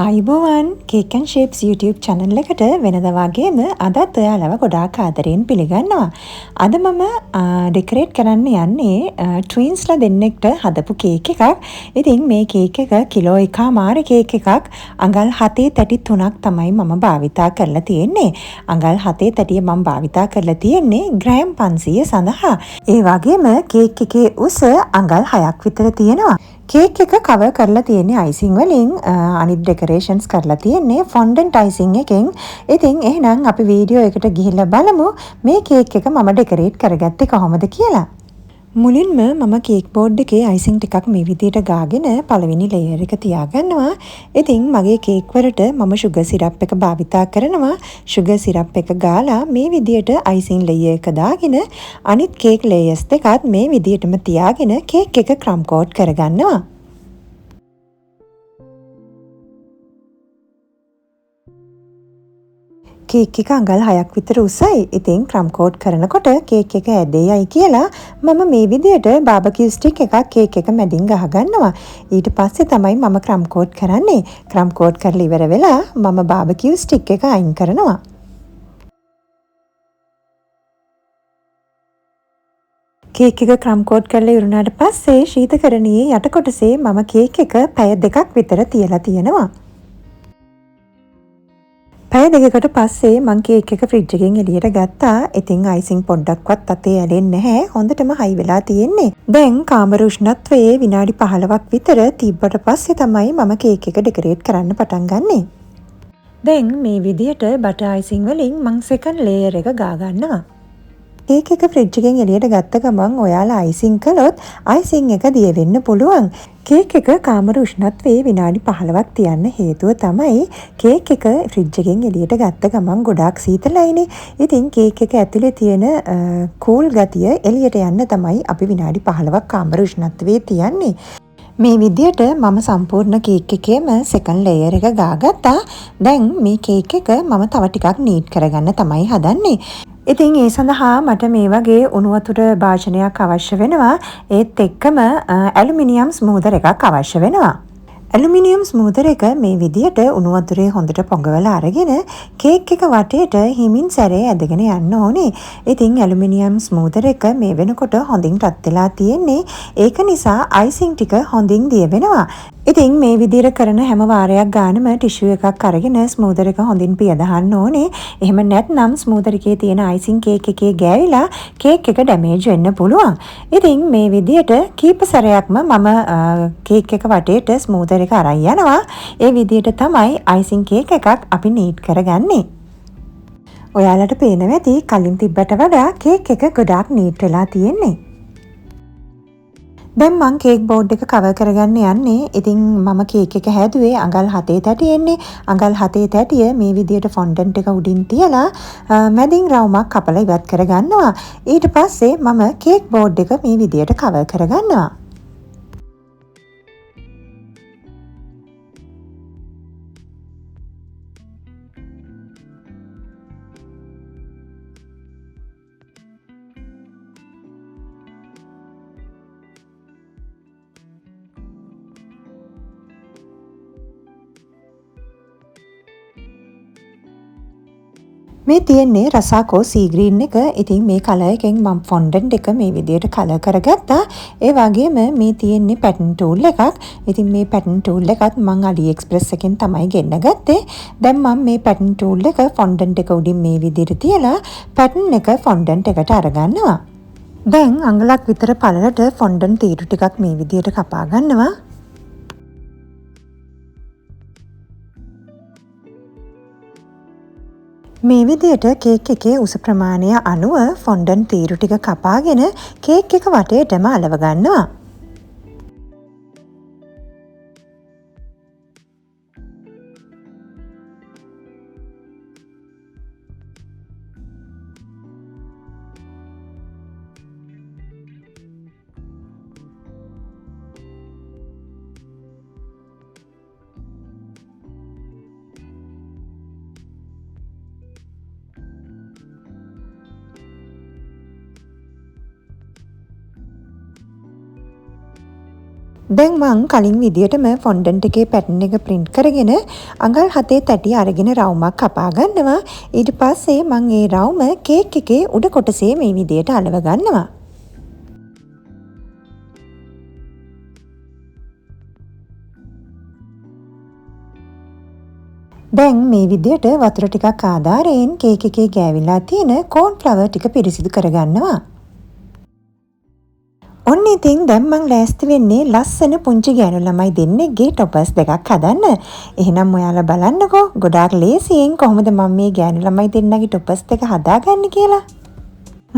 අයිබෝවන් Cakenshapes YouTube channel එකට වෙනදා වගේම අදත් ඔයාලව ගොඩාක් ආදරෙන් පිළිගන්නවා. අද මම ඩෙකොරේට් කරන්න යන්නේ ට්වින්ස්ලා දෙන්නෙක්ට හදපු කේක් එකක්. ඉතින් මේ කේක් එක කිලෝ එකමාර කේක් එකක්. අඟල් 7 තැටි 3ක් තමයි මම භාවිතා කරලා තියෙන්නේ. අඟල් 7 තැටිය මම භාවිතා කරලා තියෙන්නේ ග්‍රෑම් 500 සඳහා. ඒ වගේම කේක් එකේ උස අඟල් 6ක් විතර තියෙනවා. කේක් එක කවර් කරලා තියෙන්නේ icing වලින් අනිත් ඩෙකොරේෂන්ස් කරලා තියෙන්නේ fondant icing එකෙන්. ඉතින් එහෙනම් අපි වීඩියෝ එකට ගිහිල්ලා බලමු මේ කේක් එක මම ඩෙකොරේට් කරගත්තේ කොහොමද කියලා. මුලින්ම මම කේක් බෝඩ් එකේ icing ටිකක් මේ විදිහට ගාගෙන පළවෙනි ලේයර් එක තියාගන්නවා. ඉතින් මගේ කේක් වලට මම sugar syrup එක භාවිතා කරනවා. sugar syrup එක ගාලා මේ විදිහට icing layer එක දාගෙන අනිත් කේක් layers දෙකත් මේ විදිහටම තියාගෙන කේක් එක crumb coat කරගන්නවා. කේක් එක අඟල් 6ක් විතර උසයි. ඉතින් ක්‍රම් කෝට් කරනකොට කේක් එක ඇදෙයයි කියලා මම මේ විදිහට බාබකියු ස්ටික් එකක් කේක් එක මැදින් ගහගන්නවා. ඊට පස්සේ තමයි මම ක්‍රම් කෝට් කරන්නේ. ක්‍රම් කෝට් කරලා ඉවර වෙලා මම බාබකියු ස්ටික් එක අයින් කරනවා. කේක් එක ක්‍රම් කෝට් කරලා ඉවරනාට පස්සේ ශීතකරණයේ යට කොටසේ මම කේක් එක පැය 2ක් විතර තියලා තියෙනවා. පැය දෙකකට පස්සේ මං කේක් එක ෆ්‍රිජ් එකෙන් එළියට ගත්තා. ඉතින් අයිසිං පොඩ්ඩක්වත් අතේ ඇලෙන්නේ නැහැ. හොඳටම හයි වෙලා තියෙන්නේ. දැන් කාමර උෂ්ණත්වයේ විනාඩි 15ක් විතර තිබ්බට පස්සේ තමයි මම කේක් එක ඩෙකොරේට් කරන්න පටන් ගන්නෙ. දැන් මේ විදිහට බටර් අයිසිං වලින් මං සෙකන්ඩ් ලේයර් එක ගා ගන්නවා. කේක් එක ෆ්‍රිජ් එකෙන් එළියට ගත්ත ගමන් ඔයාලා අයිසිං කළොත් අයිසිං එක දිය වෙන්න පුළුවන්. කේක් එක කාමර උෂ්ණත්වයේ විනාඩි 15ක් තියන්න හේතුව තමයි කේක් එක ෆ්‍රිජ් එකෙන් එළියට ගත්ත ගමන් ගොඩාක් සීතලයිනේ. ඉතින් කේක් එක ඇතුලේ තියෙන කූල් ගතිය එළියට යන්න තමයි අපි විනාඩි 15ක් කාමර උෂ්ණත්වයේ තියන්නේ. මේ විදිහට මම සම්පූර්ණ කේක් එකේම සෙකන්ඩ් ලේයර් එක ගාගත්තා. දැන් මේ කේක් එක මම තව ටිකක් නීට් කරගන්න තමයි හදන්නේ. ඉතින් ඒ සඳහා මට මේ වගේ උණු වතුර භාජනයක් අවශ්‍ය වෙනවා. ඒත් එක්කම ඇලුමිනියම් ස්මූදර් එකක් අවශ්‍ය වෙනවා. ඇලුමිනියම් ස්මූදර් එක මේ විදිහට උණු වතුරේ හොඳට පොඟවලා අරගෙන කේක් එක වටේට හිමින් සැරේ ඇදගෙන යන්න ඕනේ. ඉතින් ඇලුමිනියම් ස්මූදර් එක මේ වෙනකොට හොඳින් රත් වෙලා තියෙන්නේ. ඒක නිසා අයිසිං ටික හොඳින් දිය වෙනවා. ඉතින් මේ විදිහට කරන හැම වාරයක් ගානම ටිෂු එකක් අරගෙන ස්මූදර් එක හොඳින් පිය දාන්න ඕනේ. එහෙම නැත්නම් ස්මූදර් එකේ තියෙන අයිසිං කේක් එකේ ගෑවිලා කේක් එක ඩැමේජ් වෙන්න පුළුවන්. ඉතින් මේ විදිහට කීප සැරයක්ම මම කේක් එක වටේට ස්මූදර් එක අරන් යනවා. ඒ විදිහට තමයි අයිසිං කේක් එකක් අපි නීට් කරගන්නේ. ඔයාලට පේනවා ඇති කලින් තිබ්බට වඩා කේක් එක ගොඩාක් නීට් වෙලා තියෙන්නේ. දැන් මං කේක් බෝඩ් එක කවර් කරගන්න යන්නේ. ඉතින් මම කේක් එක හැදුවේ අඟල් 7 තැටියෙන්නේ. අඟල් 7 තැටිය මේ විදිහට ෆොන්ඩන්ට් එක උඩින් තියලා මැදින් රවුමක් කපලා ඉවත් කරගන්නවා. ඊට පස්සේ මම කේක් බෝඩ් එක මේ විදිහට කවර් කරගන්නවා. මේ තියෙන්නේ රසාකෝ සී ග්‍රීන් එක. ඉතින් මේ කලර් එකෙන් මම ෆොන්ඩන්ට් එක මේ විදිහට කලර් කරගත්තා. ඒ වගේම මේ තියෙන්නේ පැටර්න් ටූල් එකක්. ඉතින් මේ පැටර්න් ටූල් එකත් මම අලි එක්ස්ප්‍රස් එකෙන් තමයි ගෙන්න ගත්තේ. දැන් මම මේ පැටර්න් ටූල් එක ෆොන්ඩන්ට් එක උඩින් මේ විදිහට තියලා පැටර්න් එක ෆොන්ඩන්ට් එකට අරගන්නවා. දැන් අඟලක් විතර පළලට ෆොන්ඩන්ට් තීරු ටිකක් මේ විදිහට කපා ගන්නවා. මේ විදිහට කේක් එකේ උස ප්‍රමාණය අනුව ෆොන්ඩන්ට් තීරු ටික කපාගෙන කේක් එක වටේටම අලව ගන්නවා. දැන් මං කලින් විදියටම ෆොන්ඩන්ට් එකේ පැටර්න් එක print කරගෙන අඟල් 7 තැටි අරගෙන රවුමක් කපා ගන්නවා. ඊට පස්සේ මං ඒ රවුම කේක් එකේ උඩ කොටසේ මේ විදියට අලව ගන්නවා. දැන් මේ විදියට වතුර ටිකක් ආධාරයෙන් කේක් එකේ ගෑවිලා තියෙන කෝන් ෆ්ලවර් ටික පිරිසිදු කරගන්නවා. ඔන්න ඉතින් දැන් මං ලෑස්ති වෙන්නේ ලස්සන පුංචි ගෑනු ළමයි දෙන්නෙක්ගේ ටොපස් දෙකක් හදන්න. එහෙනම් ඔයාලා බලන්නකෝ ගොඩාක් ලේසියෙන් කොහොමද මම මේ ගෑනු ළමයි දෙන්නගේ ටොපස් දෙක හදාගන්නේ කියලා.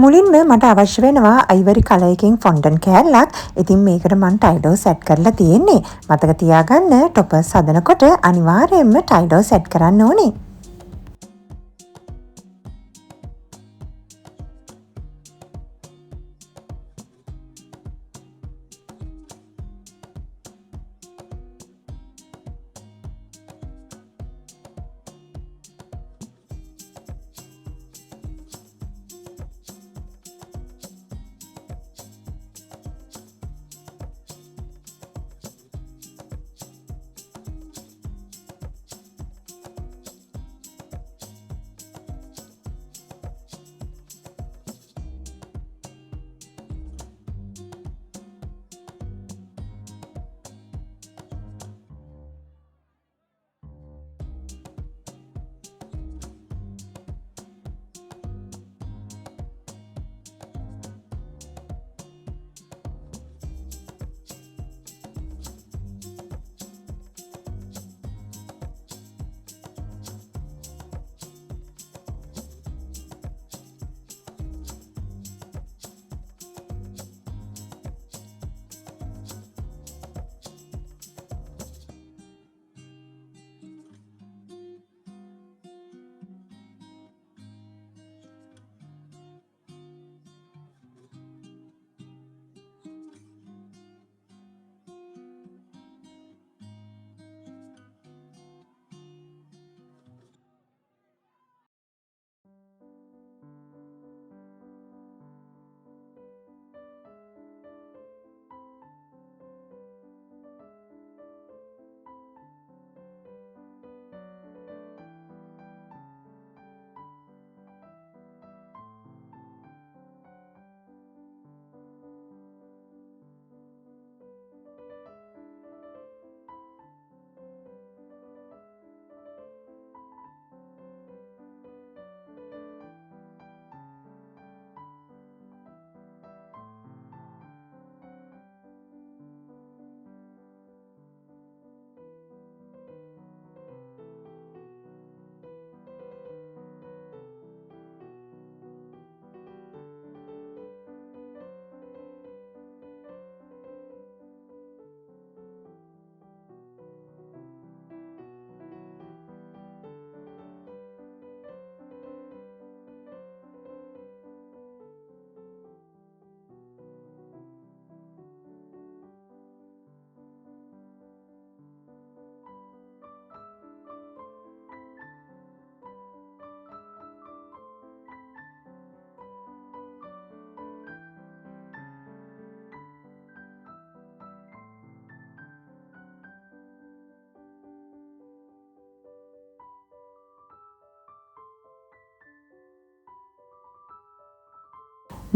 මුලින්ම මට අවශ්‍ය වෙනවා අයිවරි කලර් එකකින් ෆොන්ඩන්ට් කෑල්ලක්. ඉතින් මේකට මං ටයිඩෝ සෙට් කරලා තියෙන්නේ. මතක තියාගන්න ටොපස් හදනකොට අනිවාර්යයෙන්ම ටයිඩෝ සෙට් කරන්න ඕනේ.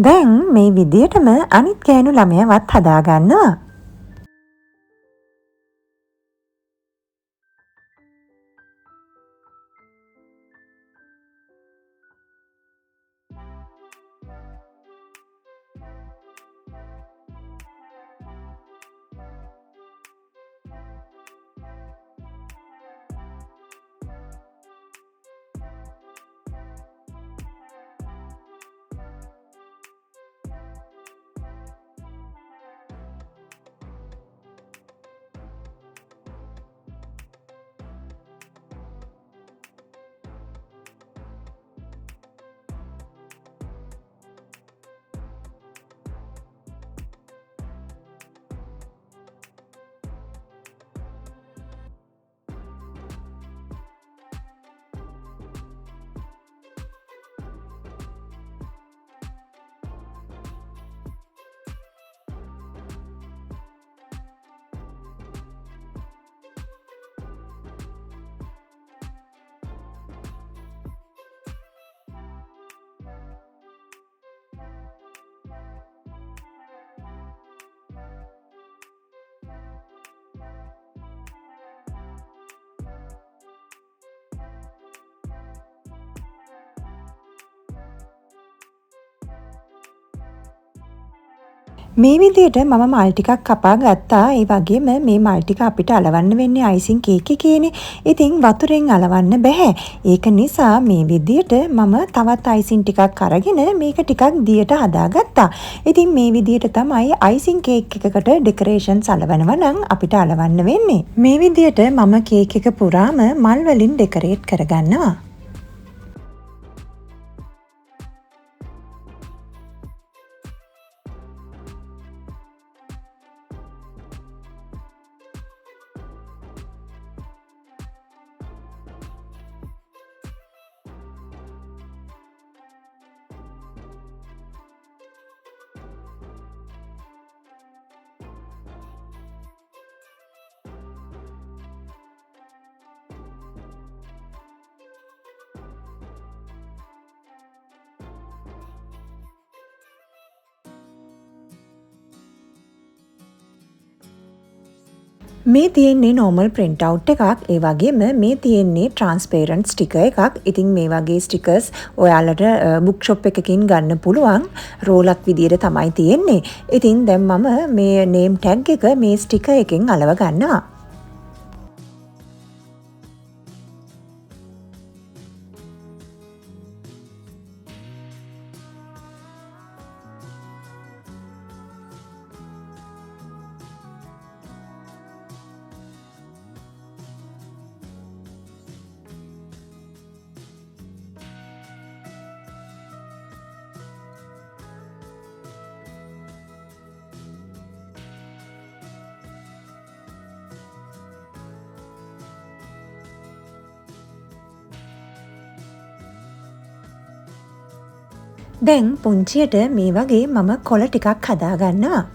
දැන් මේ විදියටම අනිත් ගෑනු ළමයාවත් හදාගන්නවා. මේ විදිහට මම මල් ටිකක් කපා ගත්තා. ඒ වගේම මේ මල් ටික අපිට අලවන්න වෙන්නේ අයිසින් කේක් එකේනේ. ඉතින් වතුරෙන් අලවන්න බෑ. ඒක නිසා මේ විදිහට මම තවත් අයිසින් ටිකක් අරගෙන මේක ටිකක් දියට හදාගත්තා. ඉතින් මේ විදිහට තමයි අයිසින් කේක් එකකට ඩෙකොරේෂන්ස් අලවනවා නම් අපිට අලවන්න වෙන්නේ. මේ විදිහට මම කේක් එක පුරාම මල් වලින් ඩෙකොරේට් කරගන්නවා. මේ තියෙන්නේ normal print out එකක්. ඒ වගේම මේ තියෙන්නේ transparent sticker එකක්. ඉතින් මේ වගේ stickers ඔයාලට book shop එකකින් ගන්න පුළුවන්. රෝලක් විදියට තමයි තියෙන්නේ. ඉතින් දැන් මම මේ name tag එක මේ sticker එකෙන් අලව ගන්නවා. දැන් පුංචියට මේ වගේ මම කොළ ටිකක් හදා ගන්නවා.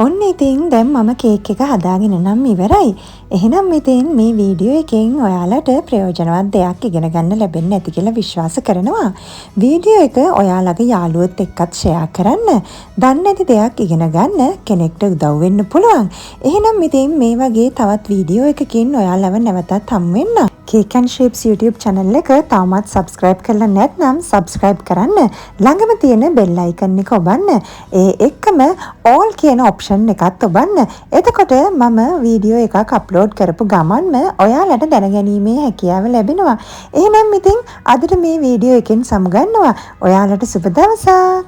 ඔන්න ඉතින් දැන් මම කේක් එක හදාගෙන නම් ඉවරයි. එහෙනම් ඉතින් මේ වීඩියෝ එකෙන් ඔයාලට ප්‍රයෝජනවත් දෙයක් ඉගෙන ගන්න ලැබෙන්න ඇති කියලා විශ්වාස කරනවා. වීඩියෝ එක ඔයාලගේ යාළුවොත් එක්කත් ෂෙයා කරන්න. දන්නේ නැති දෙයක් ඉගෙන ගන්න කෙනෙක්ට උදව් වෙන්න පුළුවන්. එහෙනම් ඉතින් මේ වගේ තවත් වීඩියෝ එකකින් ඔයාලව නැවතත් හමු වෙන්න. Cakenshapes YouTube channel එක තවමත් subscribe කරලා නැත්නම් subscribe කරන්න. ළඟම තියෙන bell icon එක ඔබන්න. ඒ එක්කම all කියන option එකත් ඔබන්න. එතකොට මම වීඩියෝ එකක් අප්ලෝඩ් කරපු ගමන්ම ඔයාලට දැනගැනීමේ හැකියාව ලැබෙනවා. එහෙනම් ඉතින් අදට මේ වීඩියෝ එකෙන් සමුගන්නවා. ඔයාලට සුබ දවසක්.